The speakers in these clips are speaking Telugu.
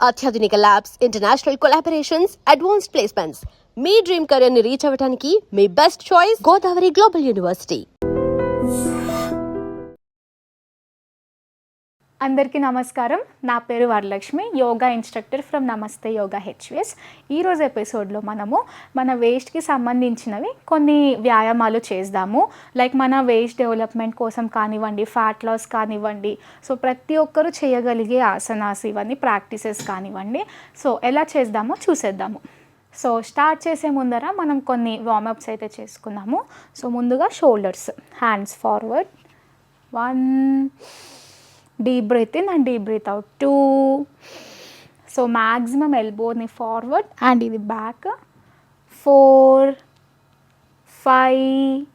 అత్యాధునిక labs, international collaborations, advanced placements. మీ డ్రీమ్ కెరీర్ ని రీచ్ అవ్వడానికి మీ best choice Godavari global university. అందరికీ నమస్కారం. నా పేరు వరలక్ష్మి, యోగా ఇన్స్ట్రక్టర్ ఫ్రమ్ నమస్తే యోగా హెచ్విఎస్. ఈరోజు ఎపిసోడ్లో మనము మన వేస్ట్కి సంబంధించినవి కొన్ని వ్యాయామాలు చేద్దాము. లైక్ మన వేస్ట్ డెవలప్మెంట్ కోసం కానివ్వండి, ఫ్యాట్ లాస్ కానివ్వండి, సో ప్రతి ఒక్కరూ చేయగలిగే ఆసనాస్ ఇవన్నీ ప్రాక్టీసెస్ కానివ్వండి. సో ఎలా చేద్దామో చూసేద్దాము. సో స్టార్ట్ చేసే ముందర మనం కొన్ని వార్మప్స్ అయితే చేసుకుందాము. సో ముందుగా shoulders, hands forward, 1, deep breath in and deep breath out, 2. So maximum elbow ni forward and ఇది back, 4, 5,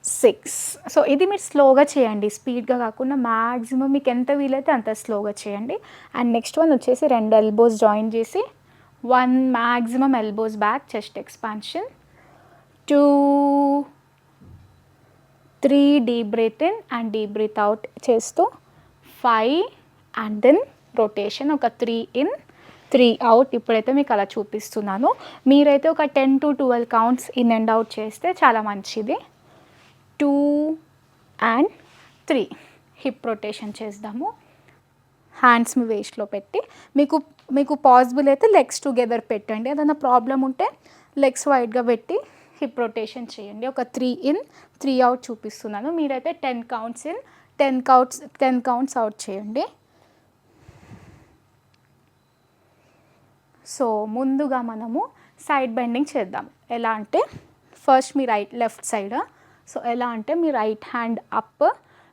6. సో ఇది మీరు స్లోగా చేయండి, స్పీడ్గా కాకుండా మ్యాక్సిమం మీకు ఎంత వీలైతే అంత స్లోగా చేయండి. అండ్ నెక్స్ట్ వన్ వచ్చేసి 2 ఎల్బోస్ జాయిన్ చేసి 1 maximum elbows back, chest expansion, 2, 3 deep breath in and deep breath out చేస్తూ 5 అండ్ దెన్ రొటేషన్, ఒక 3 ఇన్ 3 అవుట్. ఇప్పుడైతే మీకు అలా చూపిస్తున్నాను. మీరైతే ఒక 10 to 12 counts in and out చేస్తే చాలా మంచిది. 2 అండ్ 3 హిప్ రొటేషన్ చేద్దాము. హ్యాండ్స్ మీ వేస్ట్లో పెట్టి మీకు పాసిబుల్ అయితే లెగ్స్ టుగెదర్ పెట్టండి. ఏదైనా ప్రాబ్లం ఉంటే లెగ్స్ వైడ్గా పెట్టి హిప్ రొటేషన్ చేయండి. ఒక 3 ఇన్ 3 అవుట్ చూపిస్తున్నాను. మీరైతే 10 కౌంట్స్ ఇన్ 10 కౌంట్స్ అవుట్ చేయండి. సో ముందుగా మనము సైడ్ బెండింగ్ చేద్దాం. ఎలా అంటే ఫస్ట్ మీ లెఫ్ట్ సైడ్, సో ఎలా అంటే మీ రైట్ హ్యాండ్ అప్.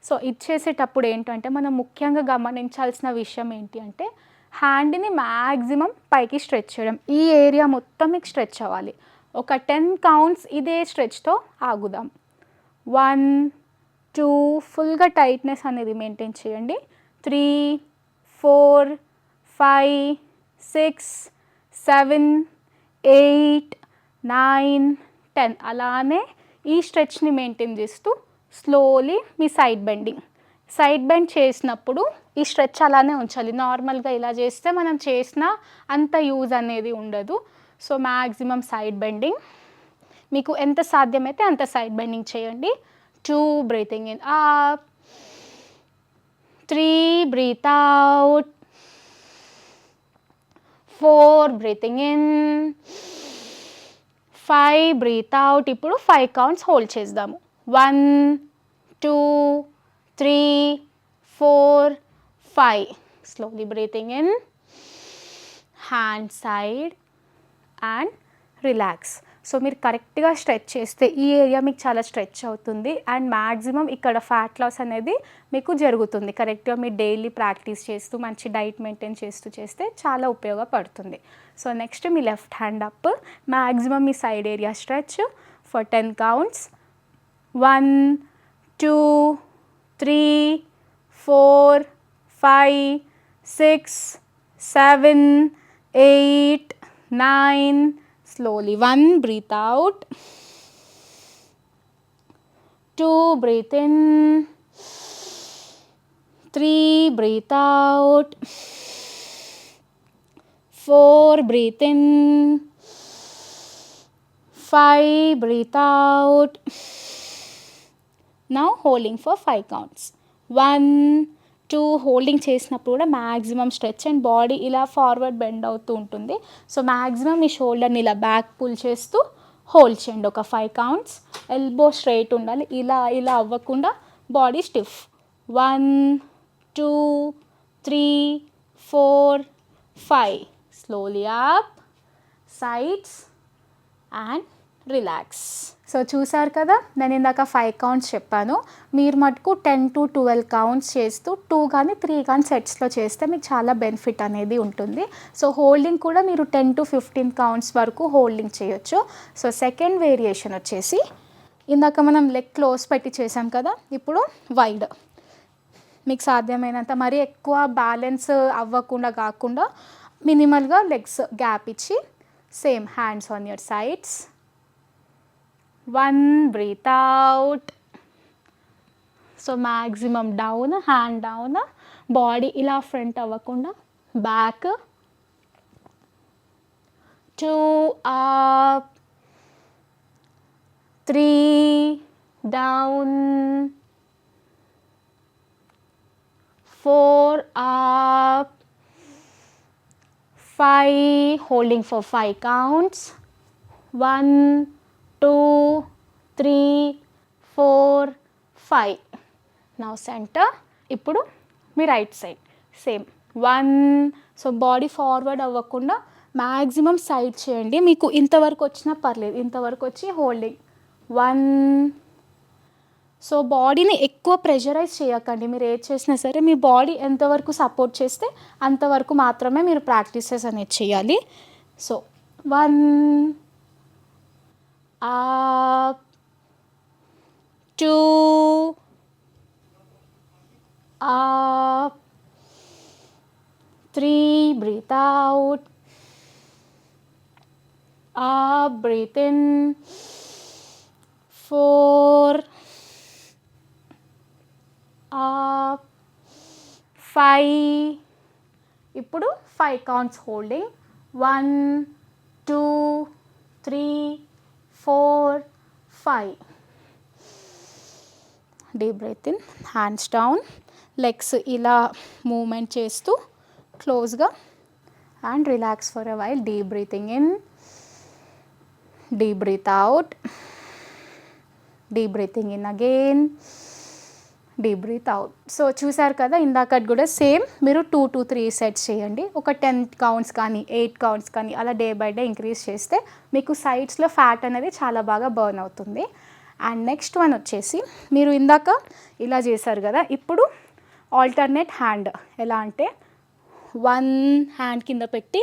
సో ఇది చేసేటప్పుడు ఏంటంటే మనం ముఖ్యంగా గమనించాల్సిన విషయం ఏంటి అంటే హ్యాండ్ని మ్యాక్సిమం పైకి స్ట్రెచ్ చేయడం. ఈ ఏరియా మొత్తం మీకు స్ట్రెచ్ అవ్వాలి. ఒక 10 కౌంట్స్ ఇదే స్ట్రెచ్తో ఆగుదాం. 1, 2 ఫుల్గా టైట్నెస్ అనేది మెయింటైన్ చేయండి. 3, 4, 5, 6, 7, 8, 9, 10 అలానే ఈ స్ట్రెచ్ని మెయింటైన్ చేస్తూ స్లోలీ మీ సైడ్ బెండ్ చేసినప్పుడు ఈ స్ట్రెచ్ అలానే ఉంచాలి. నార్మల్గా ఇలా చేస్తే మనం చేసిన అంత యూజ్ అనేది ఉండదు. సో మ్యాక్సిమం సైడ్ బెండింగ్, మీకు ఎంత సాధ్యమైతే అంత సైడ్ బెండింగ్ చేయండి. 2 breathing in up, 3 breathe out, 4 breathing in, 5 breathe out. ఇప్పుడు 5 కౌంట్స్ హోల్డ్ చేద్దాము. 1, 2, 3, 4, 5. Slowly breathing in, hand side and relax. So మీరు కరెక్ట్గా స్ట్రెచ్ చేస్తే ఈ ఏరియా మీకు చాలా స్ట్రెచ్ అవుతుంది అండ్ మ్యాక్సిమం ఇక్కడ ఫ్యాట్ లాస్ అనేది మీకు జరుగుతుంది. కరెక్ట్గా మీరు డైలీ ప్రాక్టీస్ చేస్తూ మంచి డైట్ మెయింటైన్ చేస్తే చాలా ఉపయోగపడుతుంది. So next me left hand up, maximum me side area stretch for 10 counts. 1, 2, 3, 4, 5, 6, 7, 8, 9. Slowly 1 breathe out, 2 breathe in, 3 breathe out, 4 breathe in, 5 breathe out. Now holding for 5 counts. 1, 2 holding చేసినప్పుడు కూడా మ్యాక్సిమం స్ట్రెచ్ అండ్ బాడీ ఇలా ఫార్వర్డ్ బెండ్ అవుతూ ఉంటుంది. సో మ్యాక్సిమం మీ షోల్డర్ని ఇలా బ్యాక్ పుల్ చేస్తూ హోల్డ్ చేయండి ఒక 5 కౌంట్స్. ఎల్బో స్ట్రైట్ ఉండాలి, ఇలా అవ్వకుండా body stiff. 1, 2, 3, 4, 5. Slowly up, sides and relax. So చూసారు కదా, నేను ఇందాక 5 కౌంట్స్ చెప్పాను. మీరు మటుకు 10 to 12 కౌంట్స్ చేస్తూ 2 కానీ 3 కానీ సెట్స్లో చేస్తే మీకు చాలా బెనిఫిట్ అనేది ఉంటుంది. సో హోల్డింగ్ కూడా మీరు 10 to 15 కౌంట్స్ వరకు హోల్డింగ్ చేయొచ్చు. సో సెకండ్ వేరియేషన్ వచ్చేసి ఇందాక మనం లెగ్ క్లోజ్ పెట్టి చేసాం కదా, ఇప్పుడు వైడ్. మీకు సాధ్యమైనంత మరీ ఎక్కువ బ్యాలెన్స్ అవ్వకుండా కాకుండా మినిమల్గా లెగ్స్ గ్యాప్ ఇచ్చి same hands on your sides. 1 breathe out. So maximum down, hand down, body ఇలా ఫ్రంట్ అవ్వకుండా back 2 up, 3 down, 4 up, 5, holding for 5 counts, 1, 2, 3, 4, 5. Now center. ఇప్పుడు మీ right side same 1. So body forward అవ్వకుండా మ్యాక్సిమం సైడ్ చేయండి. మీకు ఇంతవరకు వచ్చినా పర్లేదు, ఇంతవరకు వచ్చి హోల్డింగ్ 1. సో బాడీని ఎక్కువ ప్రెషరైజ్ చేయకండి. మీరు ఏది చేసినా సరే మీ బాడీ ఎంతవరకు సపోర్ట్ చేస్తే అంతవరకు మాత్రమే మీరు ప్రాక్టీసెస్ అనేది చేయాలి. So 1 up, 2 up, 3, breathe out, up, breathe in, 4 up, 5. ఇప్పుడు 5 counts holding, 1, 2, 3, 4, 5. Deep breath in, hands down, legs ఇలా మూమెంట్ చేస్తూ క్లోజ్గా and relax for a while. Deep breathing in, deep breath out, deep breathing in again, deep breath out. So చూసారు కదా, ఇందాకటి కూడా సేమ్ మీరు 2 to 3 సెట్స్ చేయండి. ఒక 10 కౌంట్స్ కానీ 8 కౌంట్స్ కానీ అలా డే బై డే ఇంక్రీజ్ చేస్తే మీకు సైడ్స్లో ఫ్యాట్ అనేది చాలా బాగా బర్న్ అవుతుంది. అండ్ నెక్స్ట్ వన్ వచ్చేసి మీరు ఇందాక ఇలా చేశారు కదా, ఇప్పుడు ఆల్టర్నేట్ హ్యాండ్. ఎలా అంటే 1 హ్యాండ్ కింద పెట్టి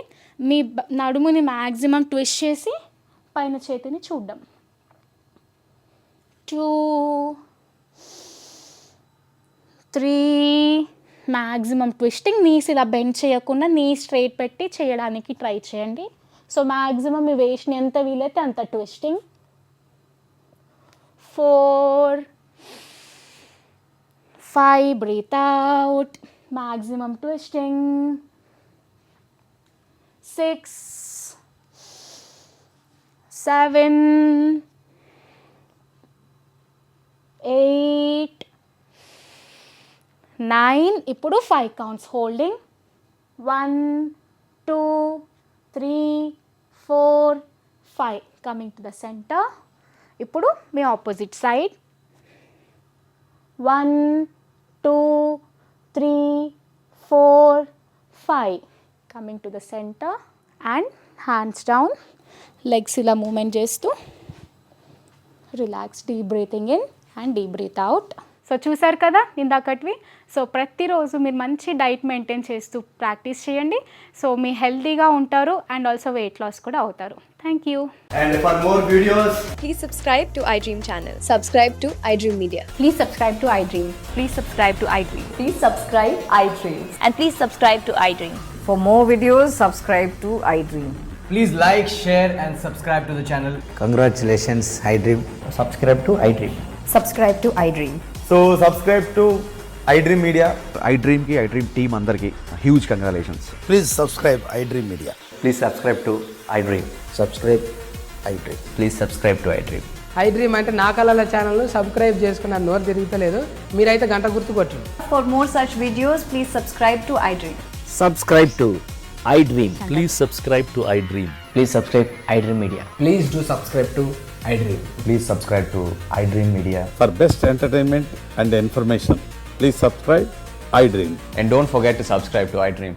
మీ నడుముని మ్యాక్సిమం ట్విస్ట్ చేసి పైన చేతిని చూడడం. 2, 3, మ్యాక్సిమం ట్విస్టింగ్. నీస్ ఇలా బెండ్ చేయకుండా నీ స్ట్రైట్ పెట్టి చేయడానికి ట్రై చేయండి. సో మ్యాక్సిమం మీ వేస్ట్ని ఎంత వీలైతే అంత twisting. 4, 5, breathe out, maximum twisting. 6, 7, 8, 9. ఇప్పుడు 5 counts holding, 1, 2, 3, 4, 5. Coming to the center. ఇప్పుడు మీ opposite side 1, 2, 3, 4, 5. Coming to the center and hands down, legs ఇలా మూమెంట్ చేస్తూ relax. Deep breathing in and deep breath out. So చూసారు కదా ఇందాకటివి. సో ప్రతిరోజు మీరు మంచి డైట్ మెయింటైన్ చేస్తూ ప్రాక్టీస్ చేయండి. సో మీ హెల్తీగా ఉంటారు అండ్ ఆల్సో వెయిట్ లాస్ కూడా అవుతారు. Thank you. And for more videos, Please subscribe to iDream channel. Subscribe to iDream Media. Please subscribe to iDream. Please subscribe to iDream. Please subscribe iDream. And please subscribe to iDream. For more videos, subscribe to iDream. please like, share and subscribe to the channel. Congratulations, iDream. Subscribe to iDream. Subscribe to iDream. So subscribe to iDream Media. iDream team అందరికి huge congratulations. Please subscribe iDream Media. Please subscribe to iDream. Subscribe iDream. Please subscribe to iDream. iDream అంటే నా కళల ఛానల్ను సబ్స్క్రైబ్ చేసుకున్న నోరు తిరుగుతలేదు, మీరైతే గంట గుర్తు కొట్టండి. For more such videos, please subscribe to iDream. Subscribe to iDream. Please subscribe to iDream. Please subscribe iDream Media. Please do subscribe to iDream. Please subscribe to iDream Media. For best entertainment and information, please subscribe iDream. And don't forget to subscribe to iDream.